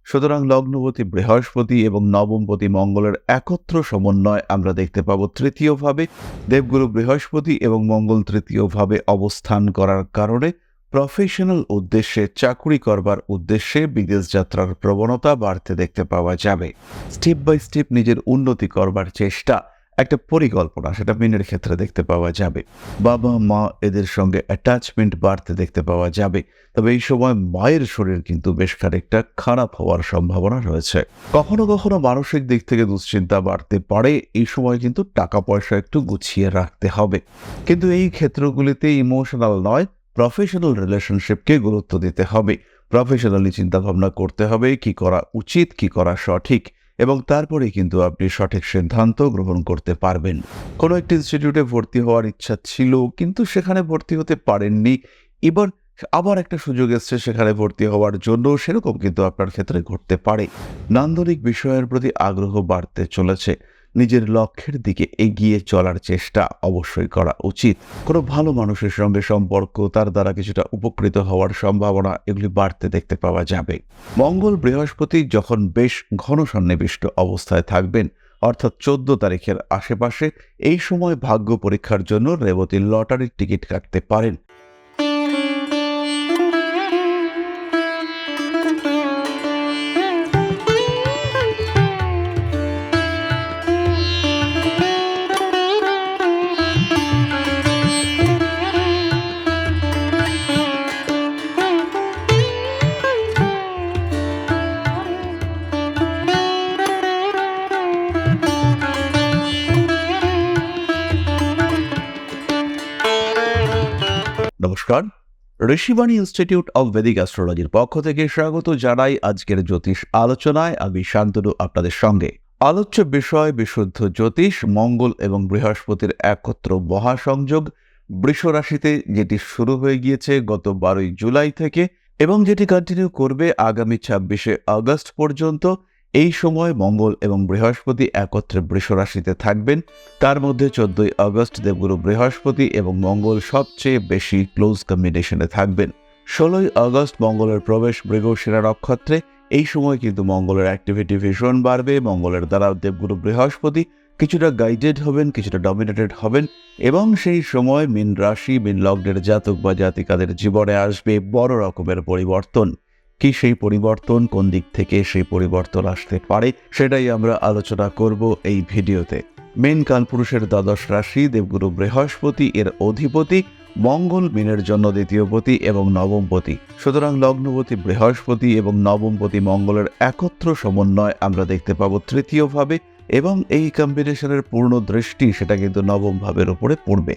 সুতরাং লগ্নপতি বৃহস্পতি এবং নবমপতি মঙ্গলের একত্র সমন্বয় আমরা দেখতে পাবো তৃতীয়ভাবে। দেবগুরু বৃহস্পতি এবং মঙ্গল তৃতীয়ভাবে অবস্থান করার কারণে প্রফেশনাল উদ্দেশ্যে, চাকুরি করবার উদ্দেশ্যে বিদেশ যাত্রার প্রবণতা বাড়তে দেখতে পাওয়া যাবে। স্টেপ বাই স্টেপ নিজের উন্নতি করবার চেষ্টা, একটা পরিকল্পনা, সেটা মীনের ক্ষেত্রে দেখতে পাওয়া যাবে। বাবা মা এদের সঙ্গে অ্যাটাচমেন্ট বাড়তে দেখতে পাওয়া যাবে। তবে এই সময় মায়ের শরীর কিন্তু বেশ খানিকটা খারাপ হওয়ার সম্ভাবনা রয়েছে। কখনো কখনো মানসিক দিক থেকে দুশ্চিন্তা বাড়তে পারে। এই সময় কিন্তু টাকা পয়সা একটু গুছিয়ে রাখতে হবে। কিন্তু এই ক্ষেত্রগুলিতে ইমোশনাল নয়, প্রফেশনাল রিলেশনশিপকে গুরুত্ব দিতে হবে। প্রফেশনালি চিন্তাভাবনা করতে হবে কি করা উচিত, কি করা সঠিক, এবং তারপরে কিন্তু আপনি সঠিক সিদ্ধান্ত গ্রহণ করতে পারবেন। কোনো একটি ইনস্টিটিউটে ভর্তি হওয়ার ইচ্ছা ছিল, কিন্তু সেখানে ভর্তি হতে পারেননি। এবার আবার একটা সুযোগ এসছে সেখানে ভর্তি হওয়ার জন্য, সেরকম কিন্তু আপনার ক্ষেত্রে ঘটতে পারে। নান্দনিক বিষয়ের প্রতি আগ্রহ বাড়তে চলেছে। নিজের লক্ষ্যের দিকে এগিয়ে চলার চেষ্টা অবশ্যই করা উচিত। কোনো ভালো মানুষের সঙ্গে সম্পর্ক, তার দ্বারা কিছুটা উপকৃত হওয়ার সম্ভাবনা, এগুলি বাড়তে দেখতে পাওয়া যাবে। মঙ্গল বৃহস্পতি যখন বেশ ঘন সন্নিবিষ্ট অবস্থায় থাকবেন, অর্থাৎ 14 তারিখের আশেপাশে, এই সময় ভাগ্য পরীক্ষার জন্য রেবতী লটারির টিকিট কাটতে পারেন। নমস্কার, ঋষিবাণী ইনস্টিটিউট অব ভেদিক অ্যাস্ট্রোলজির পক্ষ থেকে স্বাগত জানাই আজকের জ্যোতিষ আলোচনায়। আমি শান্তনু আপনাদের সঙ্গে। আলোচ্য বিষয় বিশুদ্ধ জ্যোতিষ, মঙ্গল এবং বৃহস্পতির একত্র মহাসংযোগ বৃষ রাশিতে, যেটি শুরু হয়ে গিয়েছে গত 12ই জুলাই থেকে এবং যেটি কন্টিনিউ করবে আগামী 26শে আগস্ট পর্যন্ত। এই সময় মঙ্গল এবং বৃহস্পতি একত্রে বৃষ রাশিতে থাকবেন। তার মধ্যে 14ই আগস্ট দেবগুরু বৃহস্পতি এবং মঙ্গল সবচেয়ে বেশি ক্লোজ কম্বিনেশনে থাকবেন। 16ই আগস্ট মঙ্গলের প্রবেশ মৃগশিরা নক্ষত্রে। এই সময় কিন্তু মঙ্গলের অ্যাক্টিভিটি ভীষণ বাড়বে। মঙ্গলের দ্বারা দেবগুরু বৃহস্পতি কিছুটা গাইডেড হবেন, কিছুটা ডমিনেটেড হবেন, এবং সেই সময় মীন রাশি, মীন লগ্নের জাতক বা জাতিকাদের জীবনে আসবে বড় রকমের পরিবর্তন। কি সেই পরিবর্তন, কোন দিক থেকে সেই পরিবর্তন আসতে পারে, সেটাই আমরা আলোচনা করব এই ভিডিওতে। মীন কালপুরুষের দ্বাদশ রাশি, দেবগুরু বৃহস্পতি এর অধিপতি, মঙ্গল মীনের জন্য দ্বিতীয়পতি এবং নবমপতি। সুতরাং লগ্নপতি বৃহস্পতি এবং নবমপতি মঙ্গলের একত্র সমন্বয় আমরা দেখতে পাবো তৃতীয়ভাবে, এবং এই কম্বিনেশনের পূর্ণ দৃষ্টি সেটা কিন্তু নবম ভাবের উপরে পড়বে।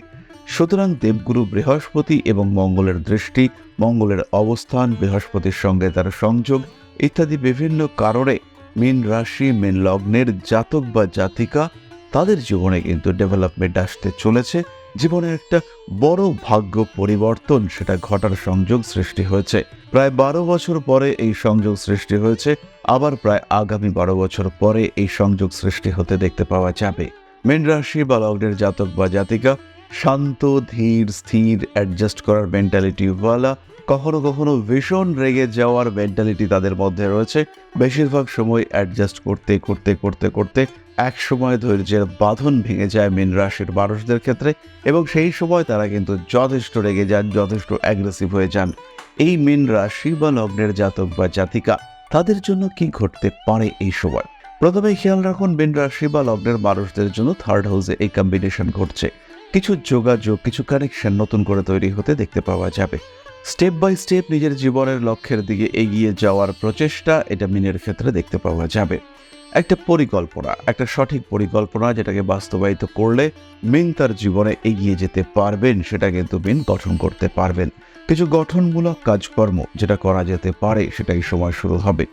সুতরাং দেবগুরু বৃহস্পতি এবং মঙ্গলের দৃষ্টি, মঙ্গলের অবস্থান, বৃহস্পতির সঙ্গে তার সংযোগ ইত্যাদি বিভিন্ন কারণে মীন রাশি, মীন লগ্নের জাতক বা জাতিকা, তাদের জীবনে কিন্তু ডেভেলপমেন্ট আসতে চলেছে। জীবনে একটা বড় ভাগ্য পরিবর্তন সেটা ঘটার সংযোগ সৃষ্টি হয়েছে। প্রায় 12 বছর পরে এই সংযোগ সৃষ্টি হয়েছে। আবার প্রায় আগামী 12 বছর পরে এই সংযোগ সৃষ্টি হতে দেখতে পাওয়া যাবে। মীন রাশি বা লগ্নের জাতক বা জাতিকা শান্ত, ধীর, স্থির, অ্যাডজাস্ট করার মেন্টালিটিওয়ালা, কখনো কখনো ভীষণ রেগে যাওয়ার মেন্টালিটি তাদের মধ্যে রয়েছে। বেশিরভাগ সময় অ্যাডজাস্ট করতে করতে করতে করতে এক সময় ধৈর্যের বাঁধন ভেঙে যায় মীন রাশির মানুষদের ক্ষেত্রে, এবং সেই সময় তারা কিন্তু যথেষ্ট রেগে যান, যথেষ্ট অ্যাগ্রেসিভ হয়ে যান। এই মীন রাশি বা লগ্নের জাতক বা জাতিকা, তাদের জন্য কি ঘটতে পারে এই সময়? প্রথমে খেয়াল রাখুন, মীন রাশি বা লগ্নের মানুষদের জন্য থার্ড হাউসে এই কম্বিনেশন ঘটছে। কিছু যোগাযোগ, কিছু কানেকশন নতুন করে তৈরি হতে দেখতে পাওয়া যাবে। স্টেপ বাই স্টেপ নিজের জীবনের লক্ষ্যের দিকে এগিয়ে যাওয়ার প্রচেষ্টা, এটা মীনের ক্ষেত্রে দেখতে পাওয়া যাবে। একটা পরিকল্পনা, একটা সঠিক পরিকল্পনা, যেটাকে বাস্তবায়িত করলে মীন তার জীবনে এগিয়ে যেতে পারবেন, সেটা কিন্তু মীন গঠন করতে পারবেন। কিছু গঠনমূলক কাজকর্ম যেটা করা যেতে পারে, সেটাই সময় শুরু হবে।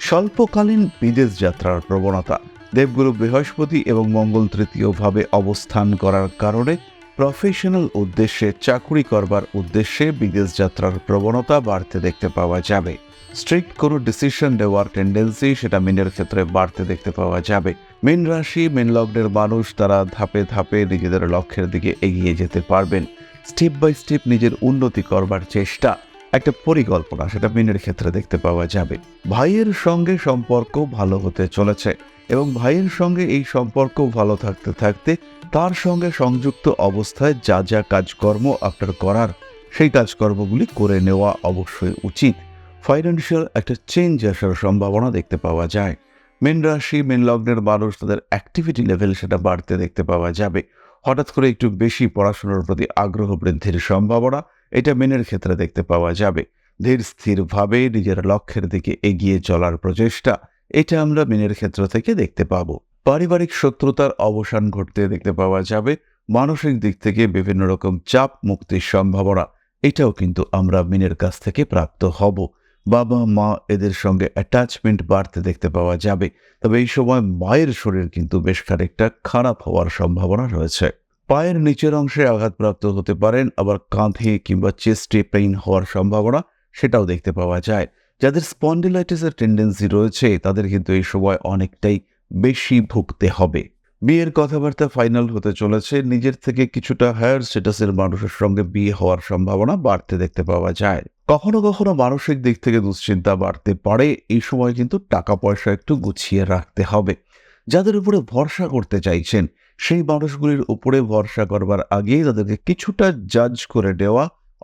স্বল্পকালীন বিদেশ যাত্রার প্রবণতা, দেবগুরু বৃহস্পতি এবং মঙ্গল তৃতীয়ভাবে অবস্থান করার কারণে প্রফেশনাল উদ্দেশ্যে, চাকুরি করবার উদ্দেশ্যে বিদেশ যাত্রার প্রবণতা বাড়তে দেখতে পাওয়া যাবে। স্ট্রিক্ট কোনো ডিসিশন নেওয়ার টেন্ডেন্সি সেটা মীনের ক্ষেত্রে বাড়তে দেখতে পাওয়া যাবে। মীন রাশি, মীন লগ্নের মানুষ তারা ধাপে ধাপে নিজেদের লক্ষ্যের দিকে এগিয়ে যেতে পারবেন। স্টেপ বাই স্টেপ নিজের উন্নতি করবার চেষ্টা, একটা পরিকল্পনা, সেটা মিনের ক্ষেত্রে দেখতে পাওয়া যাবে। ভাইয়ের সঙ্গে সম্পর্ক ভালো হতে চলেছে এবং ভাইয়ের সঙ্গে এই সম্পর্ক ভালো থাকতে থাকতে তার সঙ্গে সংযুক্ত অবস্থায় যা যা কাজকর্ম আপনার করার, সেই কাজকর্মগুলি করে নেওয়া অবশ্যই উচিত। ফাইন্যান্সিয়াল একটা চেঞ্জ আসার সম্ভাবনা দেখতে পাওয়া যায়। মীন রাশি, মীন লগ্নের মানুষ তাদের অ্যাক্টিভিটি লেভেল সেটা বাড়তে দেখতে পাওয়া যাবে। হঠাৎ করে একটু বেশি পড়াশোনার প্রতি আগ্রহ বৃদ্ধির সম্ভাবনা এটা মীনের ক্ষেত্রে দেখতে পাওয়া যাবে। ধীর স্থিরভাবে নিজের লক্ষ্যের দিকে এগিয়ে চলার প্রচেষ্টা, এটা আমরা মীনের ক্ষেত্র থেকে দেখতে পাবো। পারিবারিক শত্রুতার অবসান ঘটতে দেখতে পাওয়া যাবে। মানসিক দিক থেকে বিভিন্ন রকম চাপ মুক্তির সম্ভাবনা, এটাও কিন্তু আমরা মীনের কাছ থেকে প্রাপ্ত হব। বাবা মা এদের সঙ্গে অ্যাটাচমেন্ট বাড়তে দেখতে পাওয়া যাবে। তবে এই সময় মায়ের শরীর কিন্তু বেশ খানিকটা খারাপ হওয়ার সম্ভাবনা রয়েছে। পায়ের নিচের অংশে আঘাতপ্রাপ্ত হতে পারেন, আবার কাঁধে কিংবা চেস্টে পেইন হওয়ার সম্ভাবনা সেটাও দেখতে পাওয়া যায়। যাদের স্পন্ডিলাইটিসের টেন্ডেন্সি রয়েছে তাদের কিন্তু এই সময় অনেকটাই বেশি ভুগতে হবে। বিয়ের কথাবার্তা ফাইনাল হতে চলেছে। নিজের থেকে কিছুটা হায়ার স্ট্যাটাসের মানুষের সঙ্গে বিয়ে হওয়ার সম্ভাবনা বাড়তে দেখতে পাওয়া যায়। কখনো কখনো মানসিক দিক থেকে দুশ্চিন্তা বাড়তে পারে। এই সময় কিন্তু টাকা পয়সা একটু গুছিয়ে রাখতে হবে। যাদের উপরে ভরসা করতে চাইছেন সেই মানুষগুলির উপরে ভরসা করবার আগেই তাদেরকে কিছুটা জাজ করে দেওয়া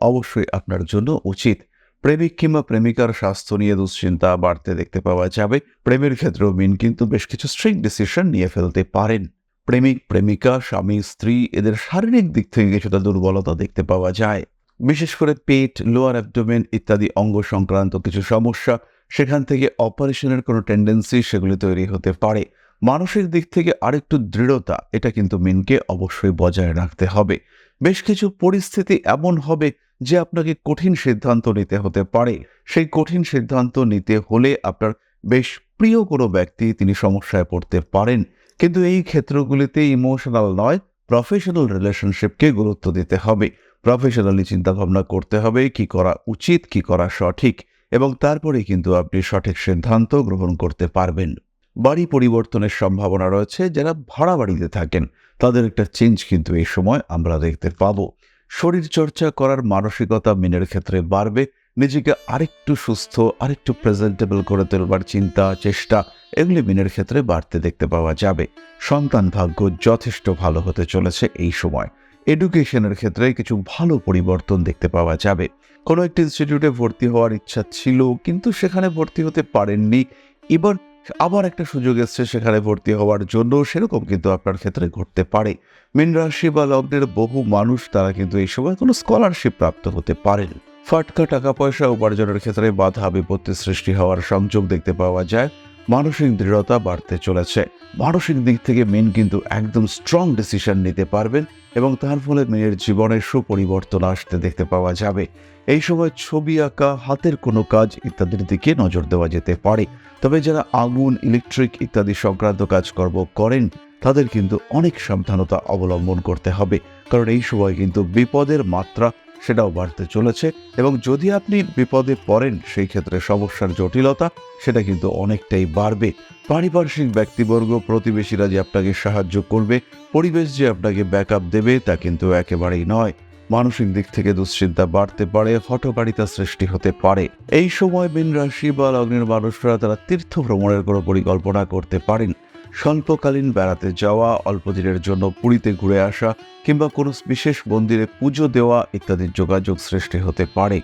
অবশ্যই আপনার জন্য উচিত। প্রেমিক কিংবা প্রেমিকার স্বাস্থ্য নিয়ে দুশ্চিন্তা বাড়তে দেখতে পাওয়া যাবে। প্রেমের ক্ষেত্রেও মীন কিন্তু বেশ কিছু স্ট্রিক্ট ডিসিশন নিয়ে ফেলতে পারেন। প্রেমিক প্রেমিকা, স্বামী স্ত্রী এদের শারীরিক দিক থেকে কিছুটা দুর্বলতা দেখতে পাওয়া যায়। বিশেষ করে পেট, লোয়ার অ্যাবডোমেন ইত্যাদি অঙ্গ সংক্রান্ত কিছু সমস্যা, সেখান থেকে অপারেশনের কোনো টেন্ডেন্সি সেগুলি তৈরি হতে পারে। মানসিক দিক থেকে আরেকটু দৃঢ়তা, এটা কিন্তু মীনকে অবশ্যই বজায় রাখতে হবে। বেশ কিছু পরিস্থিতি এমন হবে যে আপনাকে কঠিন সিদ্ধান্ত নিতে হতে পারে। সেই কঠিন সিদ্ধান্ত নিতে হলে আপনার বেশ প্রিয় কোনো ব্যক্তি তিনি সমস্যায় পড়তে পারেন। কিন্তু এই ক্ষেত্রগুলিতে ইমোশনাল নয়, প্রফেশনাল রিলেশনশিপকে গুরুত্ব দিতে হবে। প্রফেশনালি চিন্তাভাবনা করতে হবে কি করা উচিত, কি করা সঠিক, এবং তারপরে কিন্তু আপনি সঠিক সিদ্ধান্ত গ্রহণ করতে পারবেন। বাড়ি পরিবর্তনের সম্ভাবনা রয়েছে। যারা ভাড়া বাড়িতে থাকেন তাদের একটা চেঞ্জ কিন্তু এই সময় আমরা দেখতে পাবো। শরীর চর্চা করার মানসিকতা মীনের ক্ষেত্রে বাড়বে। নিজেকে আরেকটু সুস্থ, আরেকটু প্রেজেন্টেবল করে তোলবার চিন্তা, চেষ্টা, এগুলি মীনের ক্ষেত্রে বাড়তে দেখতে পাওয়া যাবে। সন্তান ভাগ্য যথেষ্ট ভালো হতে চলেছে এই সময়। এডুকেশনের ক্ষেত্রে কিছু ভালো পরিবর্তন দেখতে পাওয়া যাবে। কোনো একটি ইনস্টিটিউটে ভর্তি হওয়ার ইচ্ছা ছিল কিন্তু সেখানে ভর্তি হতে পারেননি, এবার আবার একটা সুযোগ এসছে সেখানে ভর্তি হওয়ার জন্য, সেরকম কিন্তু আপনার ক্ষেত্রে ঘটতে পারে। মীন রাশি বা লগ্নের বহু মানুষ তারা কিন্তু এই সময় কোনো স্কলারশিপ প্রাপ্ত হতে পারেন। ফাটকা টাকা পয়সা উপার্জনের ক্ষেত্রে বাধা বিপত্তি সৃষ্টি হওয়ার সংযোগ দেখতে পাওয়া যায়। মানসিক দৃঢ়তা বাড়তে চলেছে। মানসিক দিক থেকে মীন কিন্তু একদম স্ট্রং ডিসিশন নিতে পারবেন এবং তার ফলে মীনের জীবনের সুপরিবর্তন আসতে দেখতে পাওয়া যাবে। এই সময় ছবি আঁকা, হাতের কোনো কাজ ইত্যাদির দিকে নজর দেওয়া যেতে পারে। তবে যারা আগুন, ইলেকট্রিক ইত্যাদি সংক্রান্ত কাজকর্ম করেন তাদের কিন্তু অনেক সাবধানতা অবলম্বন করতে হবে, কারণ এই সময় কিন্তু বিপদের মাত্রা সেটাও বাড়তে চলেছে এবং যদি আপনি বিপদে পড়েন সেই ক্ষেত্রে সমস্যার জটিলতা সেটা কিন্তু অনেকটাই বাড়বে। পারিপার্শ্বিক ব্যক্তিবর্গ, প্রতিবেশীরা যে আপনাকে সাহায্য করবে, পরিবেশ যে আপনাকে ব্যাকআপ দেবে তা কিন্তু একেবারেই নয়। মানসিক দিক থেকে দুশ্চিন্তা বাড়তে পারে, হঠকারিতা সৃষ্টি হতে পারে। এই সময় মীন রাশি বা লগ্নের মানুষরা তারা তীর্থ ভ্রমণের কোনো পরিকল্পনা করতে পারেন। স্বল্পকালীন বেড়াতে যাওয়া, অল্প দিনের জন্য পুরীতে ঘুরে আসা কিংবা কোনো বিশেষ মন্দিরে পুজো দেওয়া ইত্যাদির যোগাযোগ সৃষ্টি হতে পারে।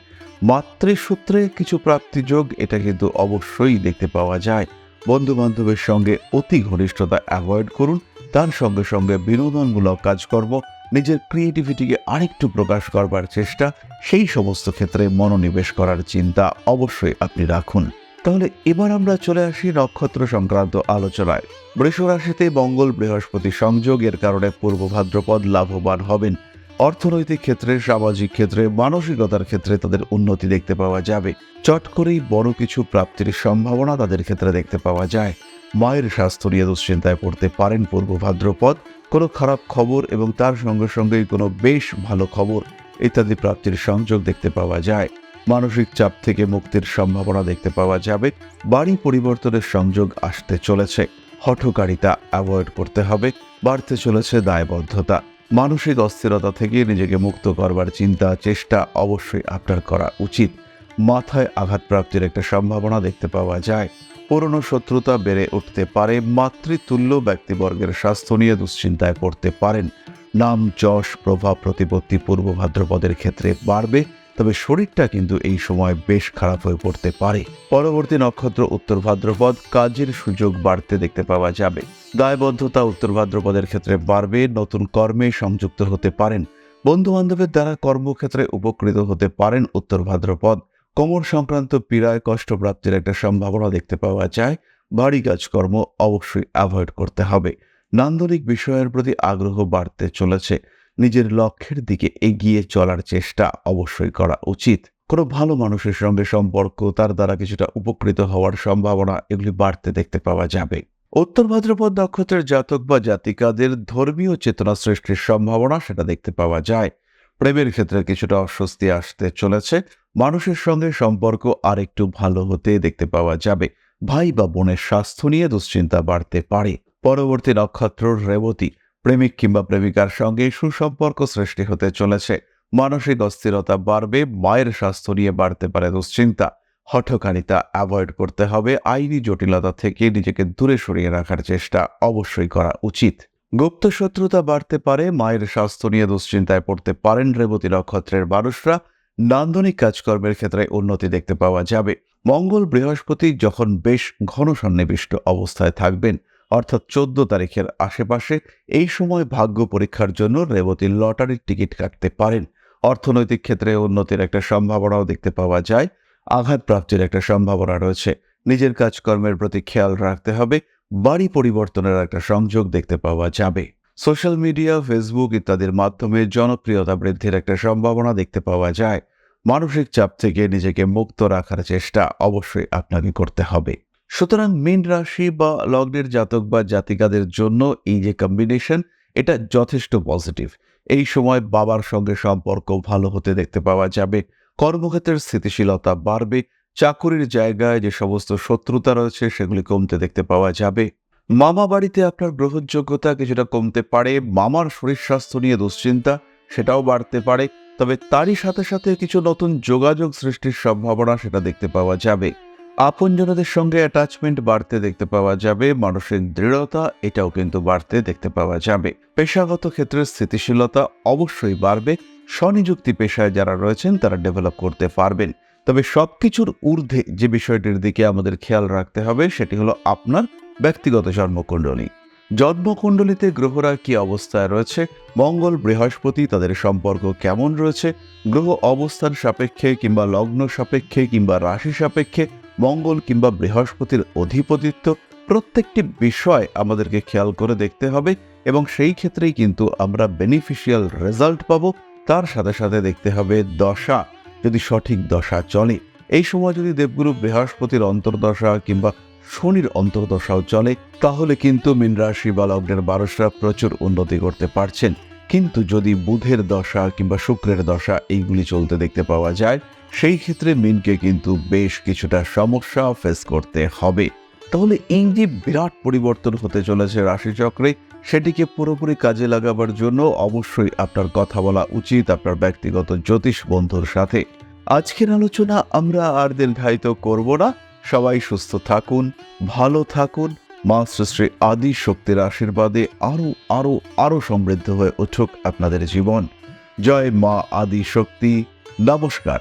মাতৃসূত্রে কিছু প্রাপ্তিযোগ এটা কিন্তু অবশ্যই দেখতে পাওয়া যায়। বন্ধু বান্ধবের সঙ্গে অতি ঘনিষ্ঠতা অ্যাভয়েড করুন। তার সঙ্গে সঙ্গে বিনোদনমূলক কাজকর্ম, নিজের ক্রিয়েটিভিটিকে আরেকটু প্রকাশ করবার চেষ্টা, সেই সমস্ত ক্ষেত্রে মনোনিবেশ করার চিন্তা অবশ্যই আপনি রাখুন। তাহলে এবার আমরা চলে আসি নক্ষত্র সংক্রান্ত আলোচনায়। বৃষ রাশিতে মঙ্গল বৃহস্পতি সংযোগ, এর কারণে পূর্ব ভাদ্রপদ লাভবান হবেন। অর্থনৈতিক ক্ষেত্রে, সামাজিক ক্ষেত্রে, মানসিকতার ক্ষেত্রে তাদের উন্নতি দেখতে পাওয়া যাবে। চট করেই বড় কিছু প্রাপ্তির সম্ভাবনা তাদের ক্ষেত্রে দেখতে পাওয়া যায়। মায়ের স্বাস্থ্য নিয়ে দুশ্চিন্তায় পড়তে পারেন পূর্ব ভাদ্রপদ। কোনো খারাপ খবর এবং তার সঙ্গে সঙ্গেই কোনো বেশ ভালো খবর ইত্যাদি প্রাপ্তির সংযোগ দেখতে পাওয়া যায়। মানসিক চাপ থেকে মুক্তির সম্ভাবনা দেখতে পাওয়া যাবে। বাড়ি পরিবর্তনের সংযোগ আসতে চলেছে। হঠকারিতা অ্যাভয়েড করতে হবে। বাড়তে চলেছে দায়বদ্ধতা। মানসিক অস্থিরতা থেকে নিজেকে মুক্ত করবার চিন্তা, চেষ্টা অবশ্যই আপনার করা উচিত। মাথায় আঘাতপ্রাপ্তির একটা সম্ভাবনা দেখতে পাওয়া যায়। পুরনো শত্রুতা বেড়ে উঠতে পারে। মাতৃতুল্য ব্যক্তিবর্গের স্বাস্থ্য নিয়ে দুশ্চিন্তায় পড়তে পারেন। নাম, যশ, প্রভাব, প্রতিপত্তি পূর্ব ভাদ্রপদের ক্ষেত্রে বাড়বে, তবে শরীরটা কিন্তু এই সময় বেশ খারাপ হয়ে পড়তে পারে। পরবর্তী নক্ষত্র উত্তর ভাদ্রপদ, কাজের সুযোগ বাড়তে দেখতে পাওয়া যাবে। দায়বদ্ধতা উত্তর ভাদ্রপদের ক্ষেত্রে বাড়বে। নতুন কর্মে সংযুক্ত হতে পারেন। বন্ধু বান্ধবের দ্বারা কর্মক্ষেত্রে উপকৃত হতে পারেন উত্তর ভাদ্রপদ। কোমর সংক্রান্ত পীড়ায় কষ্টপ্রাপ্তির একটা সম্ভাবনা দেখতে পাওয়া যায়। ভারী কাজকর্ম অবশ্যই অ্যাভয়েড করতে হবে। নান্দনিক বিষয়ের প্রতি আগ্রহ বাড়তে চলেছে। নিজের লক্ষ্যের দিকে এগিয়ে চলার চেষ্টা অবশ্যই করা উচিত। কোনো ভালো মানুষের সঙ্গে সম্পর্ক, তার দ্বারা কিছুটা উপকৃত হওয়ার সম্ভাবনা এগুলি বাড়তে দেখতে পাওয়া যাবে। উত্তর ভাদ্রপদ নক্ষত্রের জাতক বা জাতিকাদের ধর্মীয় চেতনা সৃষ্টির সম্ভাবনা সেটা দেখতে পাওয়া যায়। প্রেমের ক্ষেত্রে কিছুটা অস্বস্তি আসতে চলেছে। মানুষের সঙ্গে সম্পর্ক আরেকটু ভালো হতে দেখতে পাওয়া যাবে। ভাই বা বোনের স্বাস্থ্য নিয়ে দুশ্চিন্তা বাড়তে পারে। পরবর্তী নক্ষত্র রেবতী, প্রেমিক কিংবা প্রেমিকার সঙ্গে সুসম্পর্ক সৃষ্টি হতে চলেছে। মানসিক অস্থিরতা বাড়বে। মায়ের স্বাস্থ্য নিয়ে বাড়তে পারে দুশ্চিন্তা। হঠকারিতা অ্যাভয়েড করতে হবে। আইনি জটিলতা থেকে নিজেকে দূরে সরিয়ে রাখার চেষ্টা অবশ্যই করা উচিত। গুপ্ত শত্রুতা বাড়তে পারে। মায়ের স্বাস্থ্য নিয়ে দুশ্চিন্তায় পড়তে পারেন রেবতী নক্ষত্রের মানুষরা। নান্দনিক কাজকর্মের ক্ষেত্রে উন্নতি দেখতে পাওয়া যাবে। মঙ্গল বৃহস্পতি যখন বেশ ঘন সন্নিবিষ্ট অবস্থায় থাকবেন, অর্থাৎ 14 তারিখের আশেপাশে, এই সময় ভাগ্য পরীক্ষার জন্য রেবতীর লটারির টিকিট কাটতে পারেন। অর্থনৈতিক ক্ষেত্রে উন্নতির একটা সম্ভাবনাও দেখতে পাওয়া যায়। আঘাতপ্রাপ্তির একটা সম্ভাবনা রয়েছে। নিজের কাজকর্মের প্রতি খেয়াল রাখতে হবে। বাড়ি পরিবর্তনের একটা সংযোগ দেখতে পাওয়া যাবে। সোশ্যাল মিডিয়া, ফেসবুক ইত্যাদির মাধ্যমে জনপ্রিয়তা বৃদ্ধির একটা সম্ভাবনা দেখতে পাওয়া যায়। মানসিক চাপ থেকে নিজেকে মুক্ত রাখার চেষ্টা অবশ্যই আপনাকে করতে হবে। সুতরাং মীন রাশি বা লগ্নের জাতক বা জাতিকাদের জন্য এই যে কম্বিনেশন, এটা যথেষ্ট পজিটিভ। এই সময় বাবার সঙ্গে সম্পর্ক ভালো হতে দেখতে পাওয়া যাবে। কর্মক্ষেত্রের স্থিতিশীলতা বাড়বে। চাকুরির জায়গায় যে সমস্ত শত্রুতা রয়েছে সেগুলি কমতে দেখতে পাওয়া যাবে। মামা বাড়িতে আপনার গ্রহণযোগ্যতা কিছুটা কমতে পারে। মামার শরীর স্বাস্থ্য নিয়ে দুশ্চিন্তা সেটাও বাড়তে পারে। তবে তারই সাথে সাথে কিছু নতুন যোগাযোগ সৃষ্টির সম্ভাবনা সেটা দেখতে পাওয়া যাবে। আপনজনদের সঙ্গে অ্যাটাচমেন্ট বাড়তে দেখতে পাওয়া যাবে। মানসিক দৃঢ়তা এটাও কিন্তু বাড়তে দেখতে পাওয়া যাবে। পেশাগত ক্ষেত্রে স্থিতিশীলতা অবশ্যই বাড়বে। স্বনিযুক্তি পেশায় যারা রয়েছেন তারা ডেভেলপ করতে পারবেন। তবে সবকিছুর ঊর্ধ্বে যে বিষয়টির দিকে আমাদের খেয়াল রাখতে হবে সেটি হলো আপনার ব্যক্তিগত জন্মকুণ্ডলী। জন্মকুণ্ডলীতে গ্রহরা কি অবস্থায় রয়েছে, মঙ্গল বৃহস্পতি তাদের সম্পর্ক কেমন রয়েছে, গ্রহ অবস্থান সাপেক্ষে কিংবা লগ্ন সাপেক্ষে কিংবা রাশি সাপেক্ষে মঙ্গল কিংবা বৃহস্পতির অধিপতিত্ব, প্রত্যেকটি বিষয় আমাদেরকে খেয়াল করে দেখতে হবে এবং সেই ক্ষেত্রেই কিন্তু আমরা বেনিফিশিয়াল রেজাল্ট পাবো। তার সাথে সাথে দেখতে হবে দশা, যদি সঠিক দশা চলে। এই সময় যদি দেবগুরু বৃহস্পতির অন্তর্দশা কিংবা শনির অন্তর্দশাও চলে, তাহলে কিন্তু মীন রাশি বা লগ্নের মানুষরা প্রচুর উন্নতি করতে পারছেন। কিন্তু যদি বুধের দশা কিংবা শুক্রের দশা এইগুলি চলতে দেখতে পাওয়া যায়, সেই ক্ষেত্রে মীনকে কিন্তু বেশ কিছুটা সমস্যা ফেস করতে হবে। তাহলে এই যে বিরাট পরিবর্তন হতে চলেছে রাশিচক্রে, সেটিকে পুরোপুরি কাজে লাগাবার জন্য অবশ্যই আপনার কথা বলা উচিত আপনার ব্যক্তিগত জ্যোতিষ বন্ধুর সাথে। আজকের আলোচনা আমরা আর দীর্ঘায়িত করব না। সবাই সুস্থ থাকুন, ভালো থাকুন। মা শ্রী আদি শক্তির আশীর্বাদে আরো আরো আরো সমৃদ্ধ হয়ে উঠুক আপনাদের জীবন। জয় মা আদি শক্তি। নমস্কার।